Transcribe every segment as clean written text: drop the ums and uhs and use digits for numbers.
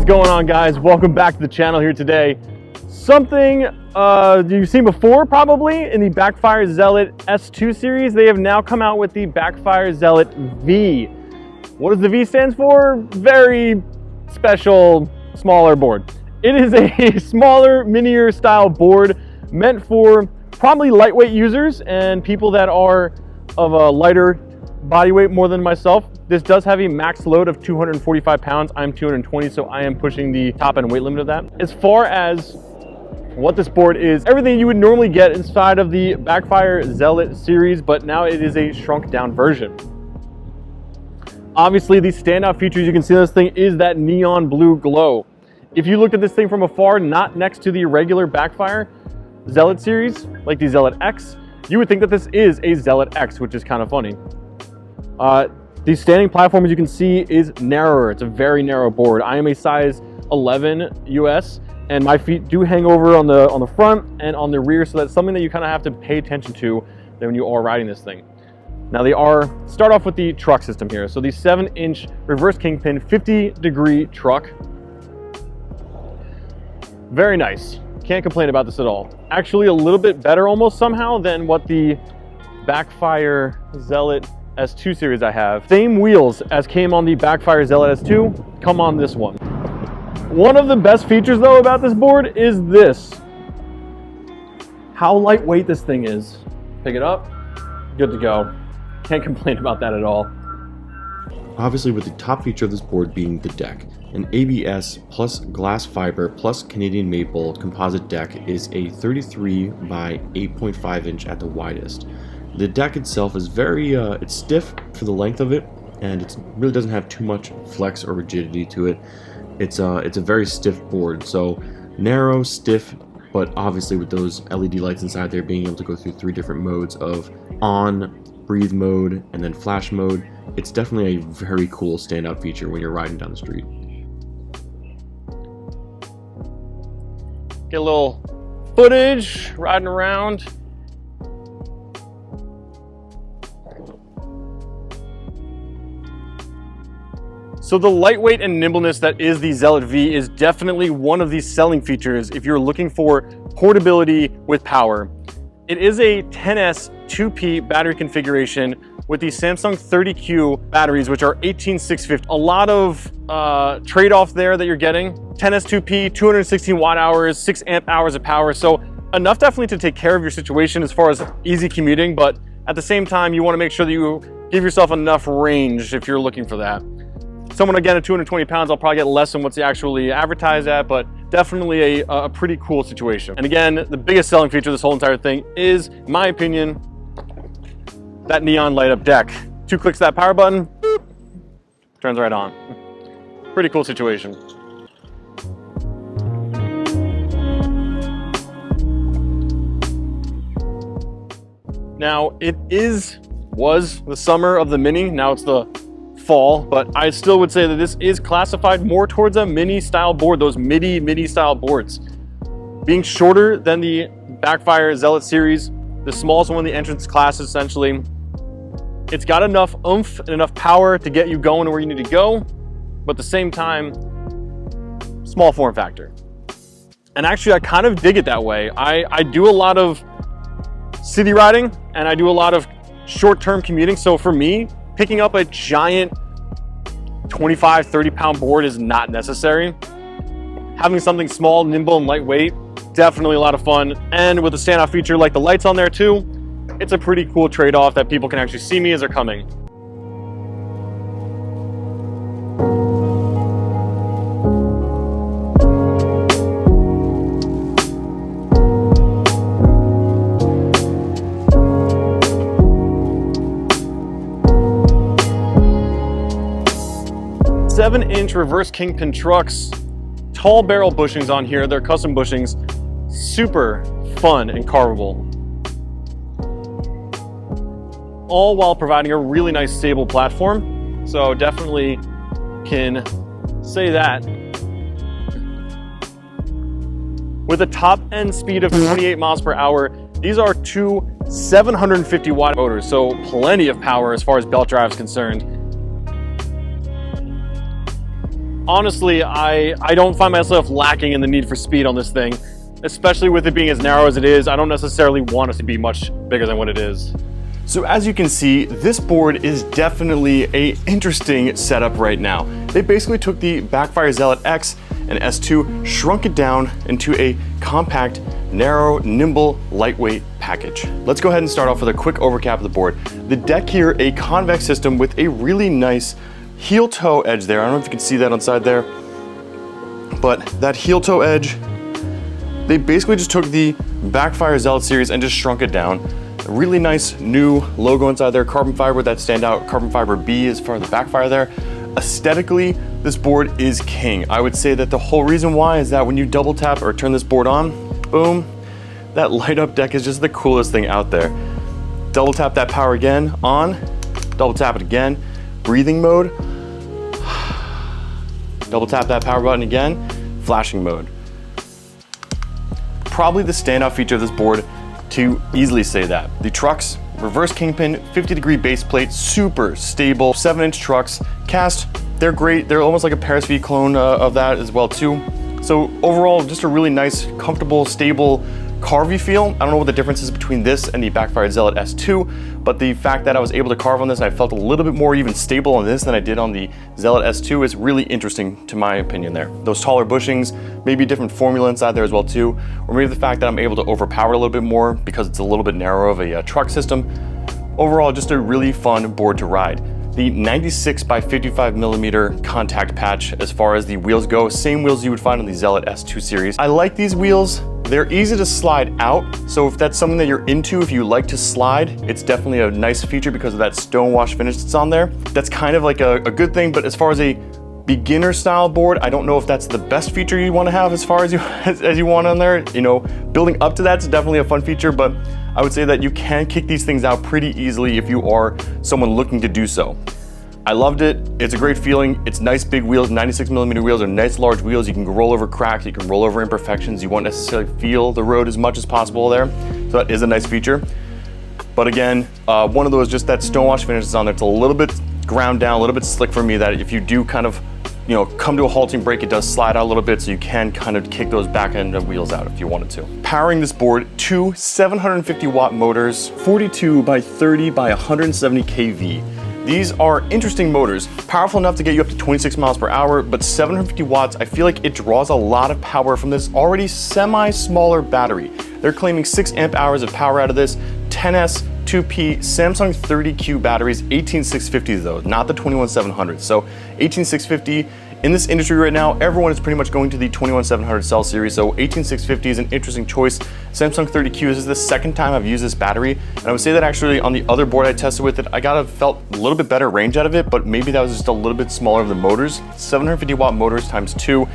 going on, guys? Welcome back to the channel here today. Something you've seen before probably in the Backfire Zealot S2 series. They have now come out with the Backfire Zealot V. What does the V stand for? Very special, smaller board. It is a smaller, minier style board meant for probably lightweight users and people that are of a lighter body weight more than myself. This does have a max load of 245 pounds. I'm 220, so I am pushing the top end weight limit of that. As far as what this board is, everything you would normally get inside of the Backfire Zealot series, but now it is a shrunk down version. Obviously, the standout features you can see on this thing is that neon blue glow. If you looked at this thing from afar, not next to the regular Backfire Zealot series, like the Zealot X, you would think that this is a Zealot X, which is kind of funny. The standing platform, as you can see, is narrower. It's a very narrow board. I am a size 11 US, and my feet do hang over on the front and on the rear, so that's something that you kind of have to pay attention to when you are riding this thing. Now start off with the truck system here. So the 7-inch reverse kingpin, 50-degree truck. Very nice. Can't complain about this at all. Actually, a little bit better almost somehow than what the Backfire Zealot S2 series I have. Same wheels as came on the Backfire Zealot S2 come on this one. One of the best features though about this board is this. How lightweight this thing is. Pick it up, good to go. Can't complain about that at all. Obviously, with the top feature of this board being the deck. An ABS plus glass fiber plus Canadian maple composite deck is a 33 by 8.5 inch at the widest. The deck itself is very, it's stiff for the length of it, and it really doesn't have too much flex or rigidity to it. It's a very stiff board, so narrow, stiff, but obviously with those LED lights inside there, being able to go through 3 different modes of on, breathe mode, and then flash mode. It's definitely a very cool standout feature when you're riding down the street. Get a little footage riding around. So the lightweight and nimbleness that is the Zealot V is definitely one of these selling features if you're looking for portability with power. It is a 10S 2P battery configuration with the Samsung 30Q batteries, which are 18650. A lot of trade-off there that you're getting. 10S 2P, 216 watt hours, 6 amp hours of power. So enough definitely to take care of your situation as far as easy commuting, but at the same time, you want to make sure that you give yourself enough range if you're looking for that. Someone again at 220 pounds, I'll probably get less than what's actually advertised at, but definitely a pretty cool situation. And again, the biggest selling feature of this whole entire thing is, in my opinion, that neon light up deck. 2 clicks that power button, boop, turns right on. Pretty cool situation. Now it was the summer of the Mini, now it's the fall, but I still would say that this is classified more towards a mini style board, those midi style boards. Being shorter than the Backfire Zealot series, the smallest one in the entrance class essentially. It's got enough oomph and enough power to get you going where you need to go, but at the same time, small form factor. And actually I kind of dig it that way. I do a lot of city riding and I do a lot of short-term commuting, so for me, picking up a giant 25, 30-pound board is not necessary. Having something small, nimble, and lightweight, definitely a lot of fun. And with a standout feature like the lights on there too, it's a pretty cool trade-off that people can actually see me as they're coming. Seven-inch reverse kingpin trucks, tall barrel bushings on here. They're custom bushings, super fun and carvable. All while providing a really nice stable platform. So definitely can say that. With a top end speed of 28 miles per hour, these are 2 750 watt motors, so plenty of power as far as belt drive is concerned. honestly, I don't find myself lacking in the need for speed on this thing, especially with it being as narrow as it is. I don't necessarily want it to be much bigger than what it is. So as you can see, this board is definitely an interesting setup right now. They basically took the Backfire Zealot X and S2, shrunk it down into a compact, narrow, nimble, lightweight package. Let's go ahead and start off with a quick overcap of the board. The deck here, a convex system with a really nice heel toe edge there. I don't know if you can see that on side there, but that heel toe edge, they basically just took the Backfire Zealot series and just shrunk it down. A really nice new logo inside there, carbon fiber, that standout carbon fiber B as far as the backfire there. Aesthetically, this board is king. I would say that the whole reason why is that when you double tap or turn this board on, boom, that light up deck is just the coolest thing out there. Double tap that power again, on, double tap it again, breathing mode, double tap that power button again, flashing mode. Probably the standout feature of this board, to easily say that. The trucks, reverse kingpin, 50-degree base plate, super stable, 7-inch trucks, cast, they're great. They're almost like a Paris V clone of that as well too. So overall, just a really nice, comfortable, stable carvy feel. I don't know what the difference is between this and the Backfire Zealot S2, but the fact that I was able to carve on this and I felt a little bit more even stable on this than I did on the Zealot S2 is really interesting to my opinion there. Those taller bushings, maybe a different formula inside there as well too, or maybe the fact that I'm able to overpower a little bit more because it's a little bit narrower of a truck system. Overall, just a really fun board to ride. The 96 by 55 millimeter contact patch as far as the wheels go, same wheels you would find on the Zealot S2 series. I like these wheels. They're easy to slide out, so if that's something that you're into, if you like to slide, it's definitely a nice feature because of that stone wash finish that's on there. That's kind of like a good thing, but as far as a beginner style board, I don't know if that's the best feature you want to have as far as you want on there. You know, building up to that's definitely a fun feature, but I would say that you can kick these things out pretty easily if you are someone looking to do so. I loved it. It's a great feeling. It's nice big wheels, 96 millimeter wheels are nice large wheels. You can roll over cracks, you can roll over imperfections. You won't necessarily feel the road as much as possible there. So that is a nice feature. But again, one of those, just that stone wash finish is on there. It's a little bit ground down, a little bit slick for me, that if you do kind of, you know, come to a halting brake, it does slide out a little bit, so you can kind of kick those back end of wheels out if you wanted to. Powering this board, two 750 watt motors, 42 by 30 by 170 kV. These are interesting motors, powerful enough to get you up to 26 miles per hour, but 750 watts, I feel like it draws a lot of power from this already semi-smaller battery. They're claiming 6 amp hours of power out of this, 10S 2P Samsung 30Q batteries, 18650 though, not the 21700. So 18650. In this industry right now, everyone is pretty much going to the 21700 cell series, so 18650 is an interesting choice. Samsung 30Q, this is the second time I've used this battery, and I would say that actually on the other board I tested with it, I felt a little bit better range out of it, but maybe that was just a little bit smaller of the motors. 750 watt motors times 2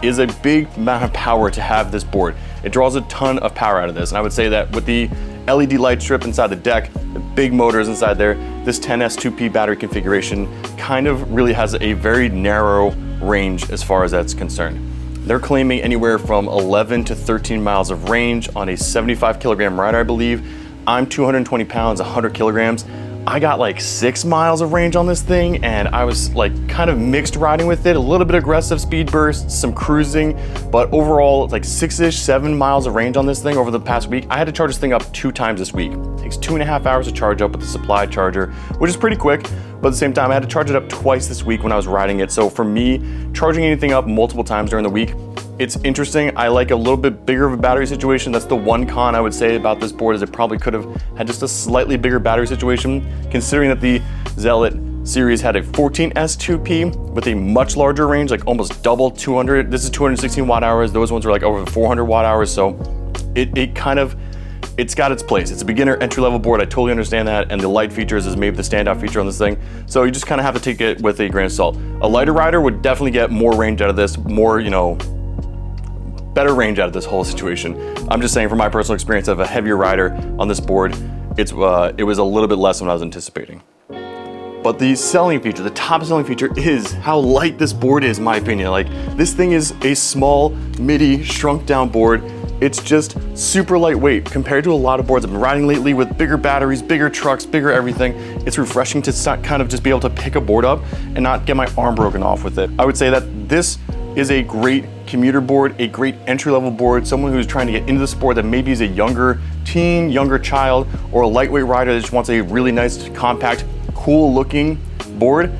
is a big amount of power to have this board. It draws a ton of power out of this, and I would say that with the LED light strip inside the deck, the big motors inside there, this 10S 2P battery configuration kind of really has a very narrow range as far as that's concerned. They're claiming anywhere from 11 to 13 miles of range on a 75 kilogram rider, I believe. I'm 220 pounds, 100 kilograms. I got like 6 miles of range on this thing, and I was like kind of mixed riding with it, a little bit aggressive speed bursts, some cruising, but overall it's like 6-ish, 7 miles of range on this thing over the past week. I had to charge this thing up 2 times this week. It takes 2.5 hours to charge up with the supply charger, which is pretty quick, but at the same time I had to charge it up twice this week when I was riding it. So for me, charging anything up multiple times during the week, it's interesting. I like a little bit bigger of a battery situation. That's the one con I would say about this board, is it probably could have had just a slightly bigger battery situation, considering that the Zealot series had a 14S 2P with a much larger range, like almost double 200. This is 216 watt hours. Those ones are like over 400 watt hours. So it's got its place. It's a beginner entry-level board. I totally understand that, and the light features is maybe the standout feature on this thing. So you just kind of have to take it with a grain of salt. A lighter rider would definitely get more range out of this, more, you know, better range out of this whole situation. I'm just saying from my personal experience of a heavier rider on this board, it was a little bit less than what I was anticipating. But the selling feature, the top selling feature, is how light this board is, in my opinion. Like, this thing is a small, MIDI, shrunk down board. It's just super lightweight compared to a lot of boards I've been riding lately with bigger batteries, bigger trucks, bigger everything. It's refreshing to kind of just be able to pick a board up and not get my arm broken off with it. I would say that this is a great commuter board, a great entry-level board, someone who's trying to get into the sport that maybe is a younger teen, younger child, or a lightweight rider that just wants a really nice, compact, cool looking board.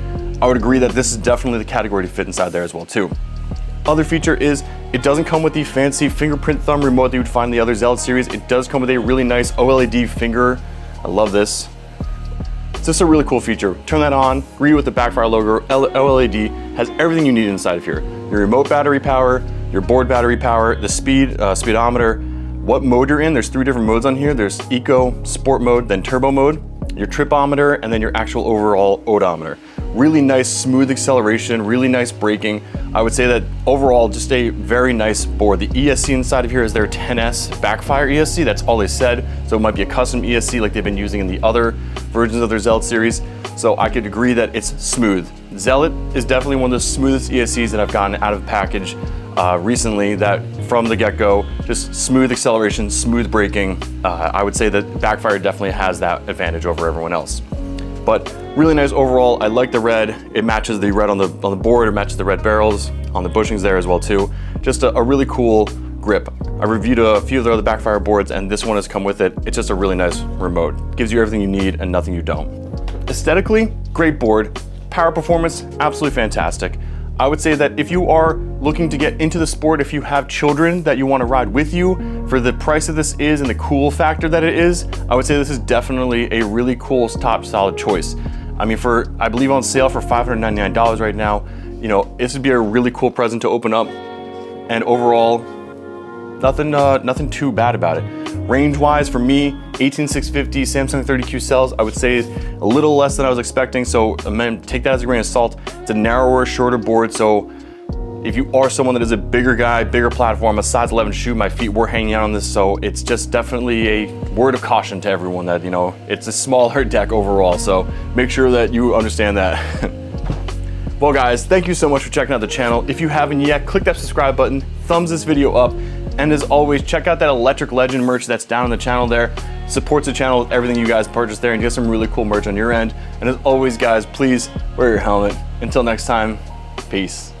I would agree that this is definitely the category to fit inside there as well too. Other feature is it doesn't come with the fancy fingerprint thumb remote that you would find in the other Zealot series. It does come with a really nice OLED finger. I love this. It's just a really cool feature. Turn that on, read with the Backfire logo. OLED has everything you need inside of here. Your remote battery power, your board battery power, the speedometer, what mode you're in. There's 3 different modes on here. There's Eco, Sport mode, then Turbo mode, your tripometer, and then your actual overall odometer. Really nice, smooth acceleration, really nice braking. I would say that overall, just a very nice board. The ESC inside of here is their 10S Backfire ESC. That's all they said. So it might be a custom ESC like they've been using in the other versions of their Zealot series. So I could agree that it's smooth. Zealot is definitely one of the smoothest ESCs that I've gotten out of the package recently, that from the get-go, just smooth acceleration, smooth braking. I would say that Backfire definitely has that advantage over everyone else. But really nice overall. I like the red. It matches the red on the board. It matches the red barrels on the bushings there as well too. Just a really cool grip. I reviewed a few of the other Backfire boards and this one has come with it. It's just a really nice remote. Gives you everything you need and nothing you don't. Aesthetically, great board. Power performance, absolutely fantastic. I would say that if you are looking to get into the sport, if you have children that you want to ride with you, for the price that this is and the cool factor that it is, I would say this is definitely a really cool, top, solid choice. I mean, I believe on sale for $599 right now, you know, this would be a really cool present to open up. And overall, nothing too bad about it. Range-wise, for me, 18650 Samsung 30Q cells, I would say a little less than I was expecting, so take that as a grain of salt. It's a narrower, shorter board, so if you are someone that is a bigger guy, bigger platform, a size 11 shoe, my feet were hanging out on this, so it's just definitely a word of caution to everyone that, you know, it's a smaller deck overall, so make sure that you understand that. Well guys, thank you so much for checking out the channel. If you haven't yet, click that subscribe button, thumbs this video up, and as always, check out that Electric Legend merch that's down on the channel there. Supports the channel with everything you guys purchase there and get some really cool merch on your end. And as always guys, please wear your helmet. Until next time, peace.